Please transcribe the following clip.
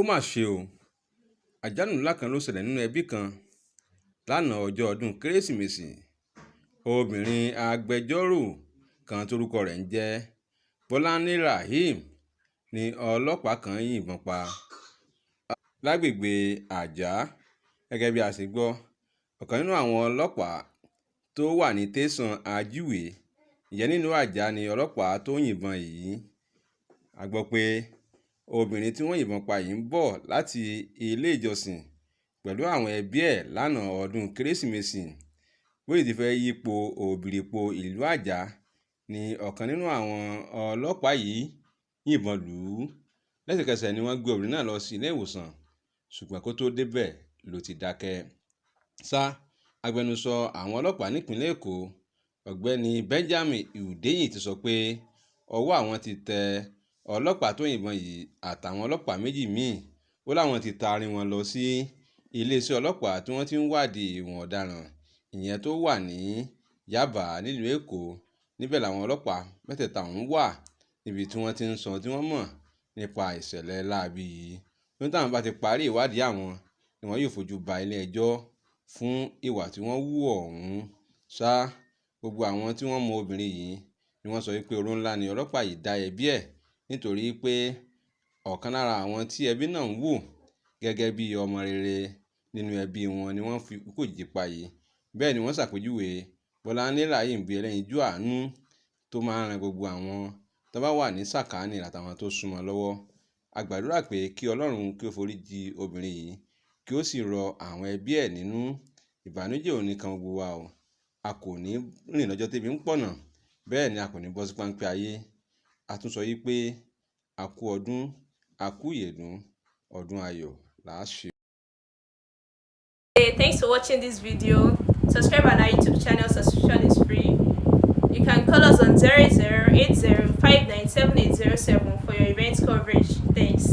mà ṣe o, àjálù ńlá kan ló ṣẹlẹ̀ nínú ẹbí kan lánàá ọjọ́ ọdún Kérésìmesì. Obìnrin agbẹjọ́rò kan torúkọ rẹ̀ ń jẹ́ Bọ́láńlé Rahim ni ọlọ́pàá kan yìnbọn pa lágbègbè Àjà. Gẹ́gẹ́ bí a ṣe gbọ́, ọ̀kan nínú àwọn ọlọ́pàá tó wà ní tẹ̀sán Ajíwé ìyẹn nínú Àjà ni ọlọ́pàá tó yìnbọn yìí. A gbọ́ pé obìnrin tí wọ́n yìnbọn pa yìí ń bọ̀ láti ilé ìjọsìn pẹ̀lú àwọn ẹbí ẹ̀ lánàá ọdún Kérésìmesì. Bó sì ti fẹ́ yípo òbìrìpo ìlú Àjà ni ọ̀kan nínú àwọn ọlọ́pàá yìí yìnbọn lù ú. Lẹ́sẹ̀kẹsẹ̀ ni wọ́n gbé obìnrin náà lọ sí ilé ìwòsàn, ṣùgbọ́n kó tó débẹ̀ ló ti dákẹ́. Agbẹnusọ àwọn ọlọ́pàá nípìnlẹ̀ Èkó, ọ̀gbẹ́ni Benjamin Hundeyin ti sọ pé ọwọ́ àwọn ti tẹ ọlọ́pàá tó yìnbọn yìí àtàwọn ọlọ́pàá méjì míì. Ó láwọn ti taari wọn lọ sí iléeṣẹ́ ọlọ́pàá tí wọ́n ti ń wádìí ìwọ̀n ọ̀daràn ìyẹn tó wà ní Yaba nílùú Èkó. Níbẹ̀ làwọn ọlọ́pàá mẹ́tẹ̀ẹ̀ta ọ̀hún wà níbi tí wọ́n ti ń sọ tí wọ́n mọ̀ nípa ìṣẹ̀lẹ̀ láabi yìí. Ní táwọn bá ti parí ìwádìí àwọn ni wọ́n yóò fojú ba ilé ẹjọ́ fún ìwà tí wọ́n hù ọ̀hún. Gbogbo àwọn tí wọ́n mọ obìnrin yìí ni wọ́n sọ wípé oró ńlá ni ọlọ́pàá yìí dá ẹbí ẹ̀, nítorí pé ọ̀kan lára àwọn tí ẹbí náà ń wò gẹ́gẹ́ bí ọmọ rere nínú ẹbí wọn ni wọ́n fi kúkú jì pa yìí. Bẹ́ẹ̀ ni wọ́n ṣàpèjúwe Bọ́láńlé Rahim bí ẹlẹ́yinjú àánú tó máa ń ran gbogbo àwọn tó bá wà ní sàkáání àtàwọn tó súnmọ́ lọ́wọ́. A gbàdúrà pé kí Ọlọ́run kí ó foríjì obìnrin yìí, kí ó sì rọ àwọn ẹbí ẹ̀ nínú. Ìbànújẹ́ ò ní kan gbogbo wa o. A kò ní rìn lọ́jọ́ tẹ́bi ń pọ̀nà, bẹ́ẹ̀ ni a kò ní bọ́ sí páńpẹ́ ayé. A tún sọ yìí pé a kú ọdún, a kú ìyèdún, ọdún ayọ̀ là á ṣe. Hey, thanks for watching this video. Subscribe on our YouTube channel. Subscription is free. You can call us on 0080597807 for your event coverage. Thanks.